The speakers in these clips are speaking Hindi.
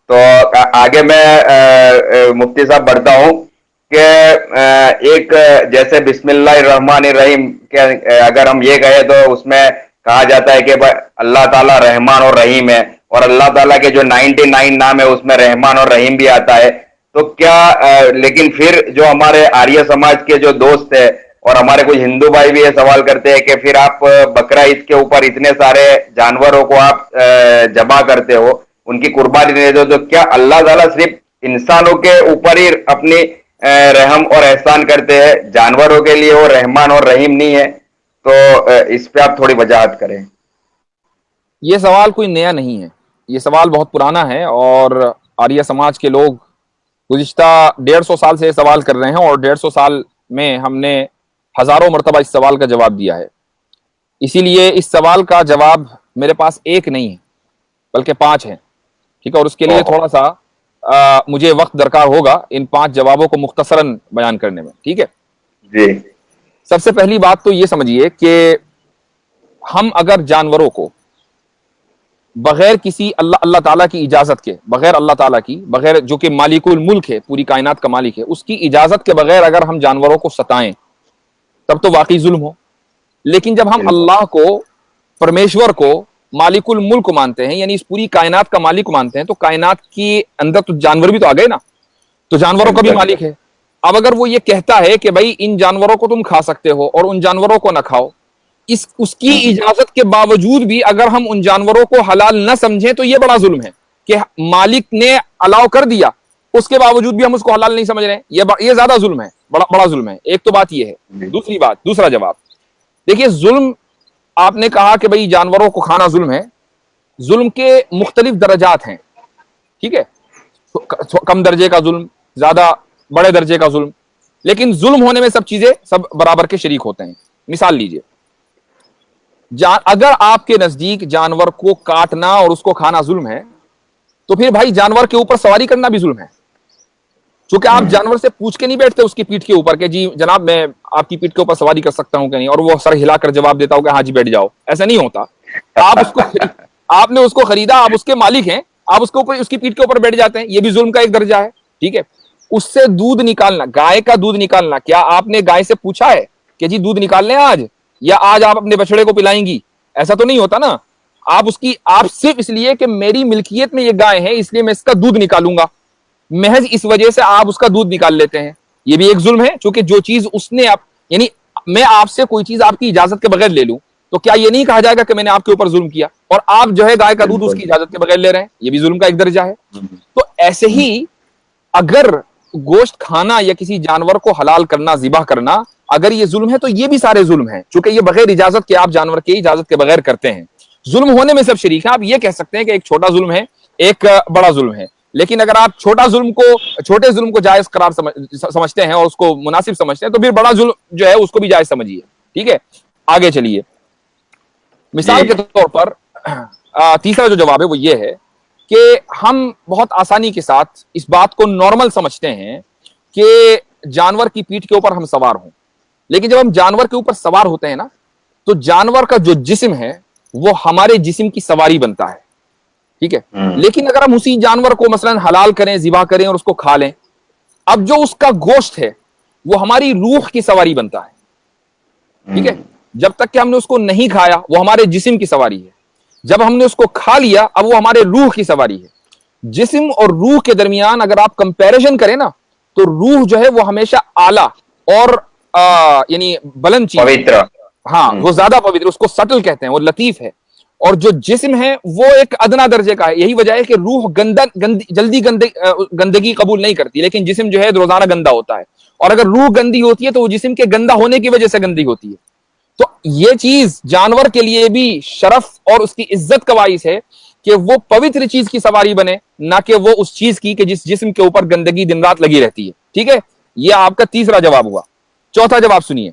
तो आगे मैं मुफ्ती साहब बढ़ता हूँ कि एक जैसे बिस्मिल्लाहिर्रहमानिर्रहीम के अगर हम ये कहें तो उसमें कहा जाता है कि अल्लाह ताला रहमान और रहीम है, और अल्लाह ताला के जो 99 नाम है उसमें रहमान और रहीम भी आता है। तो क्या लेकिन फिर जो हमारे आर्य समाज के जो दोस्त है और हमारे कुछ हिंदू भाई भी ये सवाल करते हैं कि फिर आप बकरा ईद के ऊपर इतने सारे जानवरों को आप जमा करते हो, उनकी कुर्बानी देते हो, तो क्या अल्लाह ताला सिर्फ इंसानों के ऊपर ही अपनी रहम और एहसान करते हैं, जानवरों के लिए वो रहमान और रहीम नहीं है? तो इस पे आप थोड़ी वजाहत करें। ये सवाल कोई नया नहीं है, ये सवाल बहुत पुराना है और आर्य समाज के लोग गुज़िश्ता 150 साल से सवाल कर रहे हैं और 150 साल में हमने हजारों मरतबा इस सवाल का जवाब दिया है। इसीलिए इस सवाल का जवाब मेरे पास एक नहीं है बल्कि 5 है। ठीक है, और उसके लिए थोड़ा सा मुझे वक्त दरकार होगा इन 5 जवाबों को मुख्तसरन बयान करने में। ठीक है जी। सबसे पहली बात तो ये समझिए कि हम अगर जानवरों को बगैर किसी अल्लाह ताला की इजाजत के, बगैर अल्लाह ताला की, बगैर जो कि मालिकुल मुल्क है, पूरी कायनात का मालिक है, उसकी इजाजत के बगैर अगर हम जानवरों को सताएं तब तो वाकई जुल्म हो। लेकिन जब हम अल्लाह को, परमेश्वर को मालिकुल मुल्क मानते हैं, यानी इस पूरी कायनात का मालिक मानते हैं, तो कायनात के अंदर तो जानवर भी तो आ गए ना, तो जानवरों का भी मालिक है। अब अगर वो ये कहता है कि भाई इन जानवरों को तुम खा सकते हो और उन जानवरों को ना खाओ, इस उसकी इजाजत के बावजूद भी अगर हम उन जानवरों को हलाल न समझें तो ये बड़ा जुल्म है कि मालिक ने अलाउ कर दिया, उसके बावजूद भी हम उसको हलाल नहीं समझ रहे हैं। ये ज्यादा जुल्म है, बड़ा बड़ा जुल्म है। एक तो बात ये है। दूसरी बात, दूसरा जवाब देखिए, जुल्म आपने कहा कि भाई जानवरों को खाना जुल्म है। जुल्म के मुख्तलिफ दर्जात हैं। ठीक है, कम दर्जे का जुल्म, ज्यादा बड़े दर्जे का जुल्म, लेकिन जुल्म होने में सब चीजें सब बराबर के शरीक होते हैं। मिसाल लीजिए, अगर आपके नजदीक जानवर को काटना और उसको खाना जुल्म है, तो फिर भाई जानवर के ऊपर सवारी करना भी जुल्म है। क्योंकि आप जानवर से पूछ के नहीं बैठते उसकी पीठ के ऊपर कि जी जनाब मैं आपकी पीठ के ऊपर सवारी कर सकता हूं कि नहीं, और वो सर हिलाकर जवाब देता हो कि हाँ जी बैठ जाओ। ऐसा नहीं होता। आप उसको आपने उसको खरीदा, आप उसके मालिक हैं, आप उसके ऊपर, उसकी पीठ के ऊपर बैठ जाते हैं, ये भी जुल्म का एक दर्जा है। ठीक है, उससे दूध निकालना, गाय का दूध निकालना, क्या आपने गाय से पूछा है कि जी दूध निकाल लें आज, या आज आप अपने बछड़े को पिलाएंगी? ऐसा तो नहीं होता ना। आप सिर्फ इसलिए कि मेरी मिल्कियत में ये गाय है इसलिए मैं इसका दूध निकालूंगा, महज इस वजह से आप उसका दूध निकाल लेते हैं। ये भी एक जुल्म है, क्योंकि जो चीज उसने आप, यानी मैं आपसे कोई चीज आपकी इजाजत के बगैर ले लूं तो क्या ये नहीं कहा जाएगा कि मैंने आपके ऊपर जुल्म किया? और आप जो है गाय का दूध उसकी इजाजत के बगैर ले रहे हैं, ये भी जुल्म का एक दर्जा है। तो ऐसे ही अगर गोश्त खाना या किसी जानवर को हलाल करना, जिबा करना, अगर ये जुल्म है तो ये भी सारे जुल्म हैं, क्योंकि ये बगैर इजाजत के आप जानवर की इजाजत के बगैर करते हैं। जुल्म होने में सब शरीक हैं। आप ये कह सकते हैं कि एक छोटा जुल्म है, एक बड़ा जुल्म है, लेकिन अगर आप छोटे जुल्म को जायज करार समझते हैं और उसको मुनासिब समझते हैं, तो फिर बड़ा जुल्म जो है उसको भी जायज समझिए। ठीक है, आगे चलिए। मिसाल के तौर पर तीसरा जो जवाब है वो ये है कि हम बहुत आसानी के साथ इस बात को नॉर्मल समझते हैं कि जानवर की पीठ के ऊपर हम सवार हों, लेकिन जब हम जानवर के ऊपर सवार होते हैं ना, तो जानवर का जो जिस्म है वो हमारे जिस्म की सवारी बनता है। ठीक है, लेकिन अगर हम उसी जानवर को मसलन हलाल करें, जिबा करें और उसको खा लें, अब जो उसका गोश्त है वो हमारी रूह की सवारी बनता है। ठीक है, जब तक कि हमने उसको नहीं खाया वो हमारे जिस्म की सवारी है। जब हमने उसको खा लिया अब वो हमारे रूह की सवारी है। जिस्म और रूह के दरमियान अगर आप कंपैरिजन करें ना, तो रूह जो है वो हमेशा आला और यानी बुलंद चीज, पवित्र, हाँ वो ज्यादा पवित्र, उसको सटल कहते हैं, वो लतीफ है। और जो जिस्म है वो एक अदना दर्जे का है। यही वजह है कि रूह जल्दी गंदगी कबूल नहीं करती, लेकिन जिस्म जो है रोजाना गंदा होता है। और अगर रूह गंदी होती है तो वो जिस्म के गंदा होने की वजह से गंदी होती है। तो ये चीज जानवर के लिए भी शरफ और उसकी इज्जत का बाइस है कि वो पवित्र चीज की सवारी बने, ना कि वो उस चीज की कि जिस जिस्म के ऊपर गंदगी दिन रात लगी रहती है। ठीक है, ये आपका तीसरा जवाब हुआ। चौथा जवाब सुनिए।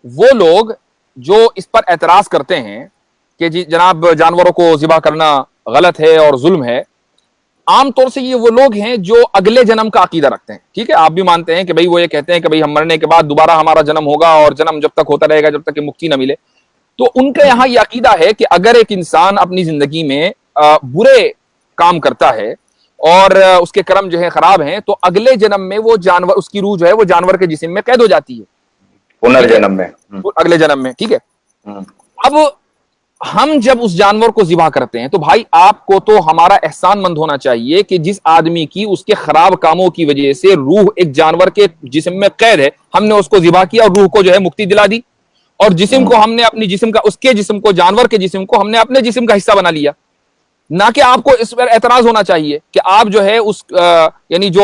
वो लोग जो इस पर एतराज करते हैं कि जी जनाब जानवरों को जिबा करना गलत है और जुल्म है, आमतौर से ये वो लोग हैं जो अगले जन्म का अकीदा रखते हैं। ठीक है, आप भी मानते हैं कि भाई वो ये कहते हैं कि भाई हम मरने के बाद दोबारा हमारा जन्म होगा और जन्म जब तक होता रहेगा जब तक कि मुक्ति ना मिले। तो उनके यहाँ ये अकीदा है कि अगर एक इंसान अपनी जिंदगी में बुरे काम करता है और उसके कर्म जो है खराब हैं, तो अगले जन्म में वो जानवर, उसकी रूह जो है वो जानवर के जिस्म में कैद हो जाती है पुनर्जन्म में। अगले जन्म में, ठीक है। हम्म। अब हम जब उस जानवर को ज़िबा करते हैं तो भाई आपको तो हमारा एहसानमंद होना चाहिए कि जिस आदमी की उसके खराब कामों की वजह से रूह एक जानवर के जिस्म में कैद है, हमने उसको ज़िबा किया और रूह को जो है मुक्ति दिला दी, और जिस्म को हमने अपनी जिस्म का, उसके जिस्म को, जानवर के जिस्म को हमने अपने जिस्म का हिस्सा बना लिया। ना कि आपको इस पर एतराज होना चाहिए कि आप जो है उस यानी जो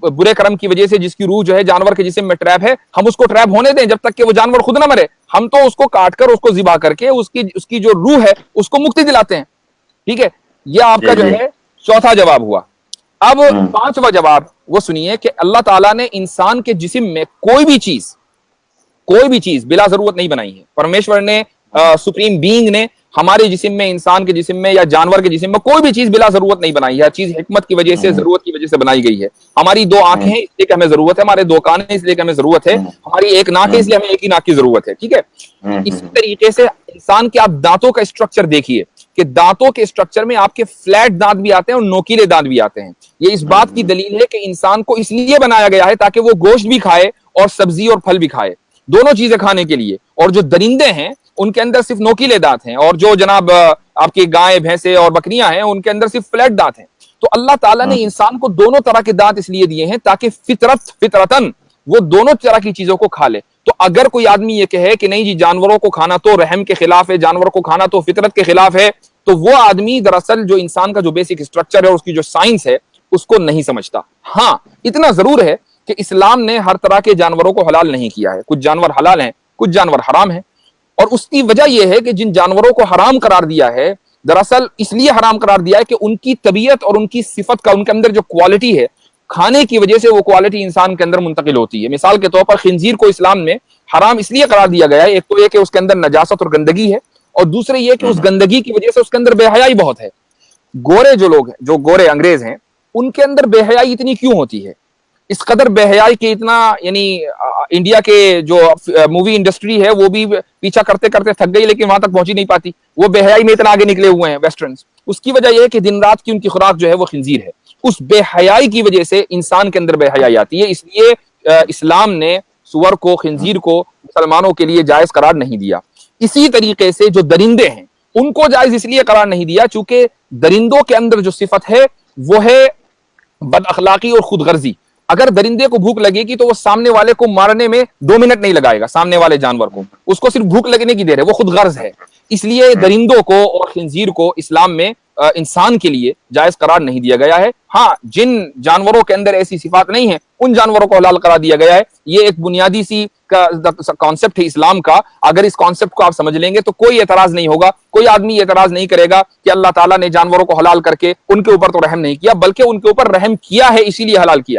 बुरे कर्म की वजह से जिसकी रूह जो है जानवर के जिस्म में ट्रैप है, हम उसको ट्रैप होने दें जब तक कि वो जानवर खुद ना मरे। हम तो उसको काट कर, उसको ज़िबा करके उसकी जो रूह है उसको मुक्ति दिलाते हैं, ठीक है। यह आपका जो है चौथा जवाब हुआ। अब पांचवा जवाब वो सुनिए कि अल्लाह ताला ने इंसान के जिस्म में कोई भी चीज बिला जरूरत नहीं बनाई है। परमेश्वर ने, सुप्रीम बीइंग ने हमारे जिस्म में, इंसान के जिस्म में या जानवर के जिस्म में कोई भी चीज बिला जरूरत नहीं बनाई है। हर चीज हिकमत की वजह से, जरूरत की वजह से बनाई गई है। हमारी दो आंखें हैं इसलिए कि हमें जरूरत है, हमारे दो कान हैं इसलिए कि हमें जरूरत है, हमारी एक नाक है इसलिए हमें एक ही नाक की जरूरत है, ठीक है। इसी तरीके से इंसान के आप दांतों का स्ट्रक्चर देखिए कि दांतों के स्ट्रक्चर में आपके फ्लैट दांत भी आते हैं और नोकीले दांत भी आते हैं। ये इस बात की दलील है कि इंसान को इसलिए बनाया गया है ताकि वो गोश्त भी खाए और सब्जी और फल भी खाए, दोनों चीजें खाने के लिए। और जो दरिंदे हैं उनके अंदर सिर्फ नोकीले दांत हैं, और जो जनाब आपकी गाय, भैंसे और बकरियां हैं उनके अंदर सिर्फ फ्लैट दांत हैं। तो अल्लाह ताला ने इंसान को दोनों तरह के दांत इसलिए दिए हैं ताकि फितरतन वो दोनों तरह की चीजों को खा ले। तो अगर कोई आदमी ये कहे कि नहीं जी जानवरों को खाना तो रहम के खिलाफ है, जानवरों को खाना तो फितरत के खिलाफ है, तो वो आदमी दरअसल जो इंसान का जो बेसिक स्ट्रक्चर है, उसकी जो साइंस है, उसको नहीं समझता। हाँ, इतना जरूर है कि इस्लाम ने हर तरह के जानवरों को हलाल नहीं किया है। कुछ जानवर हलाल हैं, कुछ जानवर हराम हैं। और उसकी वजह यह है कि जिन जानवरों को हराम करार दिया है, दरअसल इसलिए हराम करार दिया है कि उनकी तबीयत और उनकी सिफत का, उनके अंदर जो क्वालिटी है, खाने की वजह से वो क्वालिटी इंसान के अंदर मुंतकिल होती है। मिसाल के तौर पर खिंजीर को इस्लाम में हराम इसलिए करार दिया गया है, एक तो यह कि उसके अंदर नजासत और गंदगी है, और दूसरे ये कि उस गंदगी की वजह से उसके अंदर बेहयाई बहुत है। गोरे जो लोग हैं, जो गोरे अंग्रेज हैं, उनके अंदर बेहयाई इतनी क्यों होती है? इस कदर बेहयाई के इतना, यानी इंडिया के जो मूवी इंडस्ट्री है वो भी पीछा करते करते थक गई, लेकिन वहां तक पहुंच ही नहीं पाती। वो बेहयाई में इतना आगे निकले हुए हैं वेस्टर्न्स। उसकी वजह यह है कि दिन रात की उनकी खुराक जो है वो खिंजीर है। उस बेहयाई की वजह से इंसान के अंदर बेहयाई आती है। इसलिए इस्लाम ने सुअर को, खिंजीर को मुसलमानों के लिए जायज करार नहीं दिया। इसी तरीके से जो दरिंदे हैं उनको जायज इसलिए करार नहीं दिया चूंकि दरिंदों के अंदर जो सिफत है वो है बद अखलाकी और खुदगर्जी। अगर दरिंदे को भूख लगेगी तो वो सामने वाले को मारने में 2 मिनट नहीं लगाएगा। सामने वाले जानवर को, उसको सिर्फ भूख लगने की देर है, वो खुद गर्ज है। इसलिए दरिंदों को और खिंजीर को इस्लाम में इंसान के लिए जायज करार नहीं दिया गया है। हाँ, जिन जानवरों के अंदर ऐसी सिफात नहीं है उन जानवरों को हलाल करार दिया गया है। ये एक बुनियादी सी कॉन्सेप्ट है इस्लाम का। अगर इस कॉन्सेप्ट को आप समझ लेंगे तो कोई एतराज नहीं होगा, कोई आदमी एतराज नहीं करेगा कि अल्लाह ताला ने जानवरों को हलाल करके उनके ऊपर तो रहम नहीं किया, बल्कि उनके ऊपर रहम किया है, इसीलिए हलाल किया।